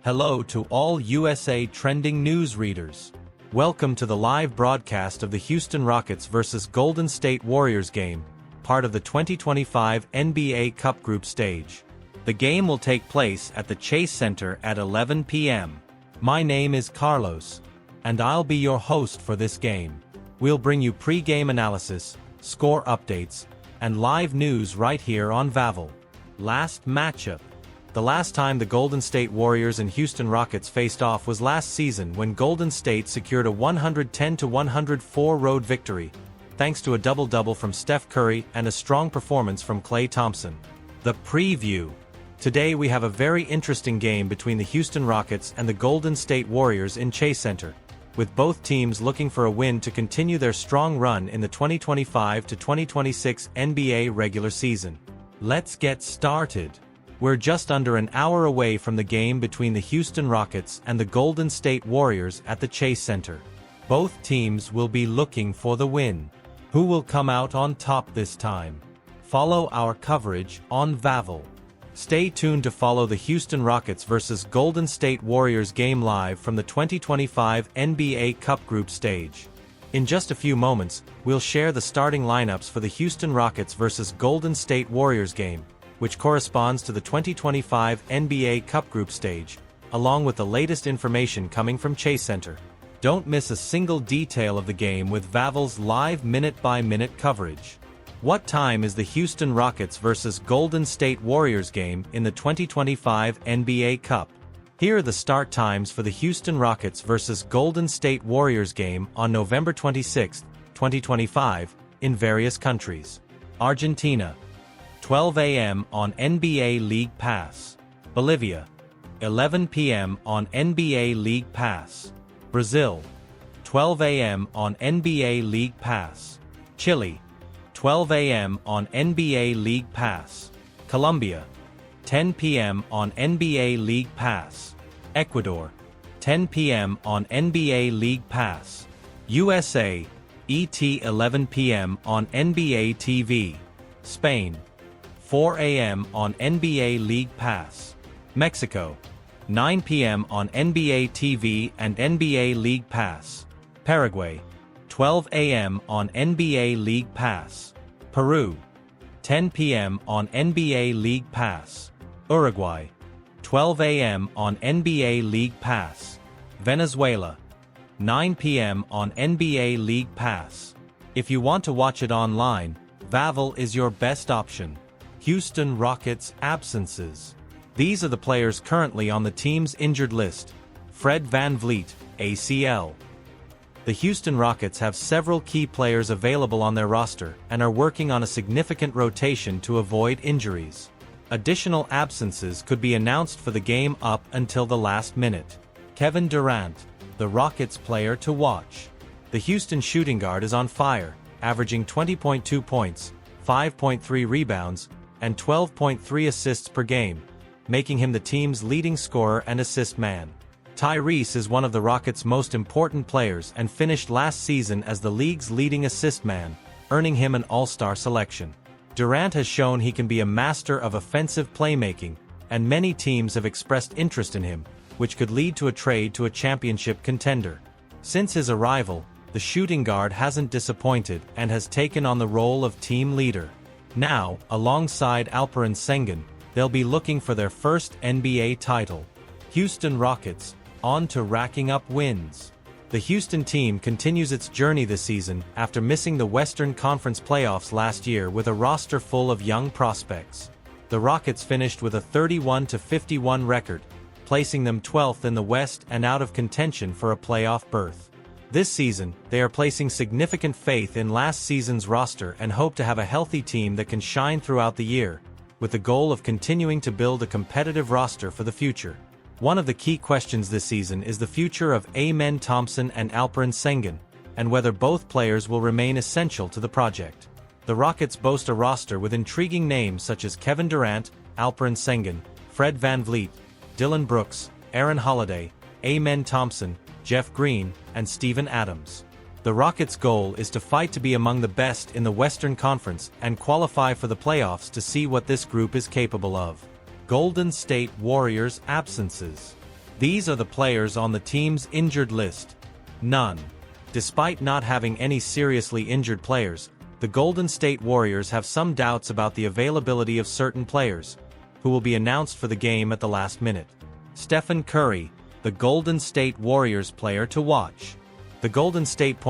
Hello to all USA trending news readers. Welcome to the live broadcast of the Houston Rockets vs. Golden State Warriors game, part of the 2025 NBA Cup Group Stage. The game will take place at the Chase Center at 11 p.m. My name is Carlos, and I'll be your host for this game. We'll bring you pre-game analysis, score updates, and live news right here on Vavel. Last matchup. The last time the Golden State Warriors and Houston Rockets faced off was last season when Golden State secured a 110-104 road victory, thanks to a double-double from Steph Curry and a strong performance from Klay Thompson. The preview. Today we have a very interesting game between the Houston Rockets and the Golden State Warriors in Chase Center, with both teams looking for a win to continue their strong run in the 2025-2026 NBA regular season. Let's get started. We're just under an hour away from the game between the Houston Rockets and the Golden State Warriors at the Chase Center. Both teams will be looking for the win. Who will come out on top this time? Follow our coverage on Vavel. Stay tuned to follow the Houston Rockets vs. Golden State Warriors game live from the 2025 NBA Cup Group Stage. In just a few moments, we'll share the starting lineups for the Houston Rockets vs. Golden State Warriors game, which corresponds to the 2025 NBA Cup Group Stage, along with the latest information coming from Chase Center. Don't miss a single detail of the game with Vavel's live minute-by-minute coverage. What time is the Houston Rockets vs. Golden State Warriors game in the 2025 NBA Cup? Here are the start times for the Houston Rockets vs. Golden State Warriors game on November 26, 2025, in various countries. Argentina, 12 a.m. on NBA League Pass. Bolivia, 11 p.m. on NBA League Pass. Brazil, 12 a.m. on NBA League Pass. Chile, 12 a.m. on NBA League Pass. Colombia, 10 p.m. on NBA League Pass. Ecuador, 10 p.m. on NBA League Pass. USA, ET 11 p.m. on NBA TV. Spain, 4 a.m. on NBA League Pass. Mexico, 9 p.m. on NBA TV and NBA League Pass. Paraguay, 12 a.m. on NBA League Pass. Peru, 10 p.m. on NBA League Pass. Uruguay, 12 a.m. on NBA League Pass. Venezuela, 9 p.m. on NBA League Pass. If you want to watch it online, Vavel is your best option. Houston Rockets absences. These are the players currently on the team's injured list. Fred VanVleet, ACL. The Houston Rockets have several key players available on their roster and are working on a significant rotation to avoid injuries. Additional absences could be announced for the game up until the last minute. Kevin Durant, the Rockets player to watch. The Houston shooting guard is on fire, averaging 20.2 points, 5.3 rebounds, and 12.3 assists per game, making him the team's leading scorer and assist man. Tyrese is one of the Rockets' most important players and finished last season as the league's leading assist man, earning him an All-Star selection. Durant has shown he can be a master of offensive playmaking, and many teams have expressed interest in him, which could lead to a trade to a championship contender. Since his arrival, the shooting guard hasn't disappointed and has taken on the role of team leader. Now, alongside Alperen Sengun, they'll be looking for their first NBA title. Houston Rockets, on to racking up wins. The Houston team continues its journey this season after missing the Western Conference playoffs last year with a roster full of young prospects. The Rockets finished with a 31-51 record, placing them 12th in the West and out of contention for a playoff berth. This season, they are placing significant faith in last season's roster and hope to have a healthy team that can shine throughout the year, with the goal of continuing to build a competitive roster for the future. One of the key questions this season is the future of Amen Thompson and Alperen Sengun, and whether both players will remain essential to the project. The Rockets boast a roster with intriguing names such as Kevin Durant, Alperen Sengun, Fred VanVleet, Dillon Brooks, Aaron Holiday, Amen Thompson, Jeff Green, and Steven Adams. The Rockets' goal is to fight to be among the best in the Western Conference and qualify for the playoffs to see what this group is capable of. Golden State Warriors absences. These are the players on the team's injured list. None. Despite not having any seriously injured players, the Golden State Warriors have some doubts about the availability of certain players, who will be announced for the game at the last minute. Stephen Curry, the Golden State Warriors player to watch. The Golden State